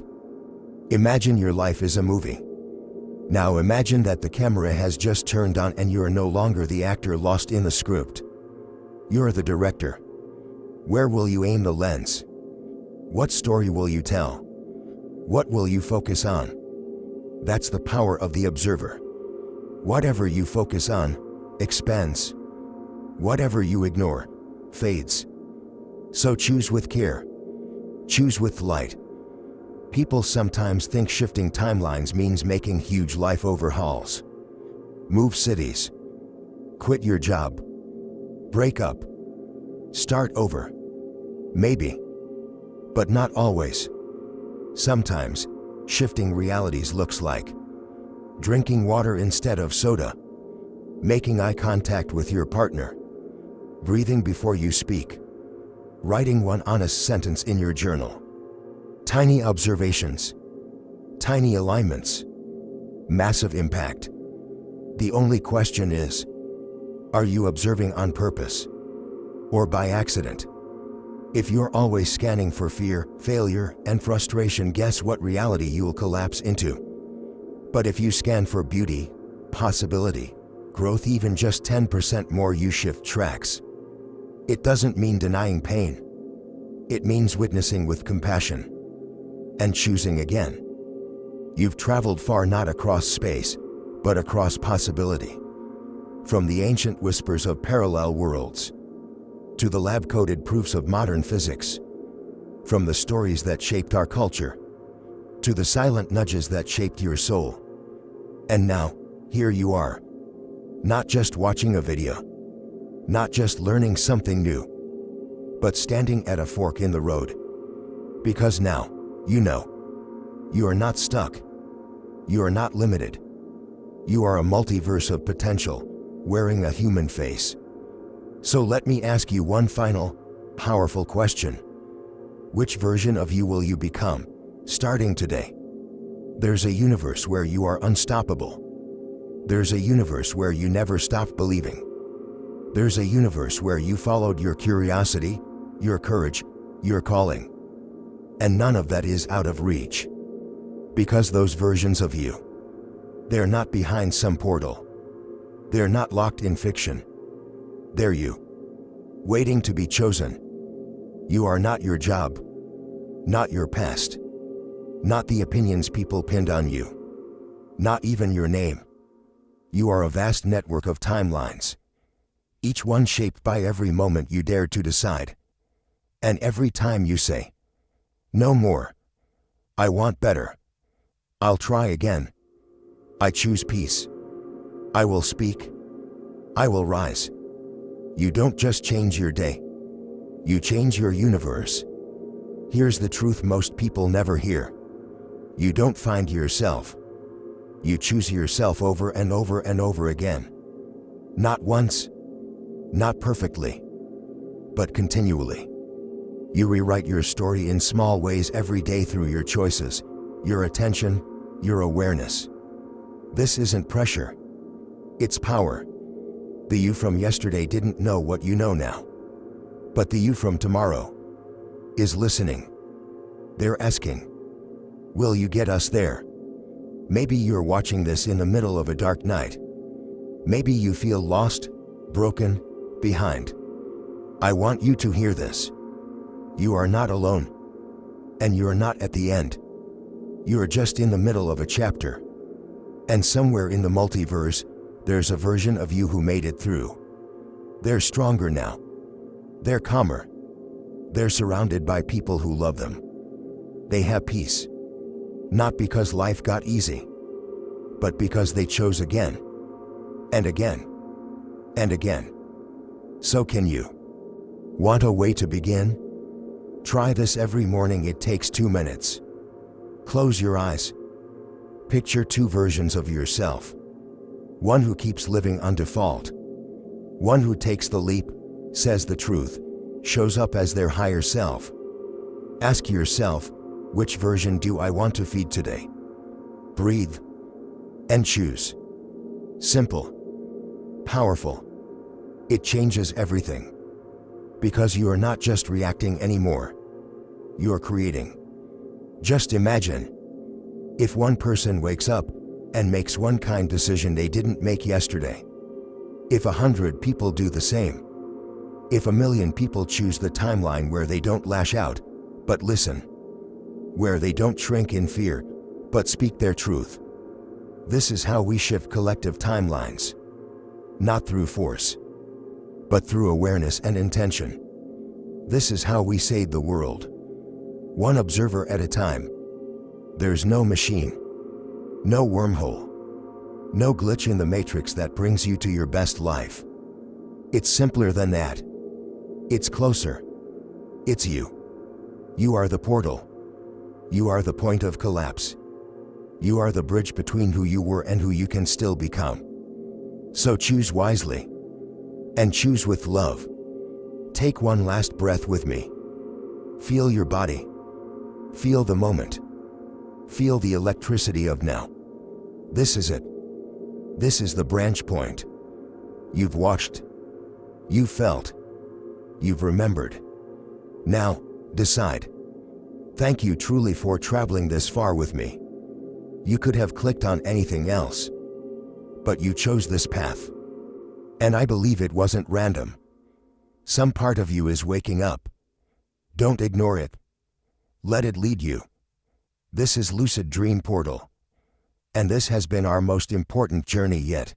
Imagine your life is a movie. Now imagine that the camera has just turned on and you're no longer the actor lost in the script. You're the director. Where will you aim the lens? What story will you tell? What will you focus on? That's the power of the observer. Whatever you focus on, expands. Whatever you ignore, fades. So choose with care. Choose with light. People sometimes think shifting timelines means making huge life overhauls. Move cities. Quit your job. Break up. Start over. Maybe. But not always. Sometimes, shifting realities looks like drinking water instead of soda, making eye contact with your partner, breathing before you speak, writing one honest sentence in your journal. Tiny observations, tiny alignments, massive impact. The only question is, are you observing on purpose or by accident? If you're always scanning for fear, failure, and frustration, guess what reality you'll collapse into? But if you scan for beauty, possibility, growth, even just 10% more, you shift tracks. It doesn't mean denying pain. It means witnessing with compassion and choosing again. You've traveled far, not across space, but across possibility. From the ancient whispers of parallel worlds to the lab-coated proofs of modern physics. From the stories that shaped our culture to the silent nudges that shaped your soul. And now, here you are. Not just watching a video, not just learning something new, but standing at a fork in the road. Because now, you know, you are not stuck. You are not limited. You are a multiverse of potential, wearing a human face. So let me ask you one final, powerful question. Which version of you will you become, starting today? There's a universe where you are unstoppable. There's a universe where you never stop believing. There's a universe where you followed your curiosity, your courage, your calling. And none of that is out of reach. Because those versions of you, they're not behind some portal. They're not locked in fiction. They're you, waiting to be chosen. You are not your job, not your past, not the opinions people pinned on you, not even your name. You are a vast network of timelines, each one shaped by every moment you dared to decide. And every time you say, no more, I want better, I'll try again, I choose peace, I will speak, I will rise. You don't just change your day, you change your universe. Here's the truth most people never hear. You don't find yourself. You choose yourself over and over and over again. Not once, not perfectly, but continually. You rewrite your story in small ways every day through your choices, your attention, your awareness. This isn't pressure. It's power. The you from yesterday didn't know what you know now. But the you from tomorrow is listening. They're asking, will you get us there? Maybe you're watching this in the middle of a dark night. Maybe you feel lost, broken, behind. I want you to hear this. You are not alone. And you're not at the end. You're just in the middle of a chapter. And somewhere in the multiverse, there's a version of you who made it through. They're stronger now. They're calmer. They're surrounded by people who love them. They have peace. Not because life got easy, but because they chose again, and again, and again. So can you. Want a way to begin? Try this every morning. It takes 2 minutes. Close your eyes. Picture 2 versions of yourself. One who keeps living on default. One who takes the leap, says the truth, shows up as their higher self. Ask yourself, which version do I want to feed today? Breathe and choose. Simple, powerful. It changes everything. Because you are not just reacting anymore. You're creating. Just imagine, if one person wakes up and makes one kind decision they didn't make yesterday. If 100 people do the same. If 1,000,000 people choose the timeline where they don't lash out, but listen. Where they don't shrink in fear, but speak their truth. This is how we shift collective timelines. Not through force, but through awareness and intention. This is how we save the world. One observer at a time. There's no machine, no wormhole, no glitch in the matrix that brings you to your best life. It's simpler than that. It's closer. It's you. You are the portal. You are the point of collapse. You are the bridge between who you were and who you can still become. So choose wisely. And choose with love. Take one last breath with me. Feel your body. Feel the moment. Feel the electricity of now. This is it. This is the branch point. You've watched. You've felt. You've remembered. Now, decide. Thank you truly for traveling this far with me. You could have clicked on anything else. But you chose this path. And I believe it wasn't random. Some part of you is waking up. Don't ignore it. Let it lead you. This is Lucid Dream Portal. And this has been our most important journey yet.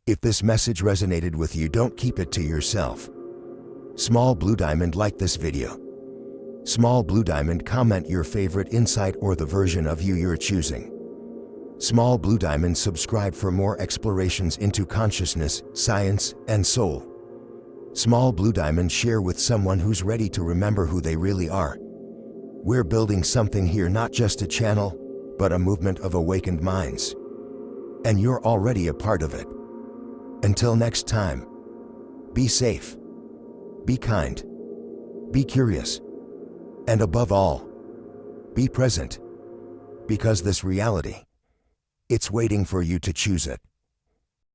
If this message resonated with you, don't keep it to yourself. Small blue diamond, like this video. Small blue diamond, comment your favorite insight or the version of you you're choosing. Small blue diamond, subscribe for more explorations into consciousness, science, and soul. Small blue diamond, share with someone who's ready to remember who they really are. We're building something here, not just a channel, but a movement of awakened minds. And you're already a part of it. Until next time, be safe, be kind, be curious, and above all, be present. Because this reality, it's waiting for you to choose it.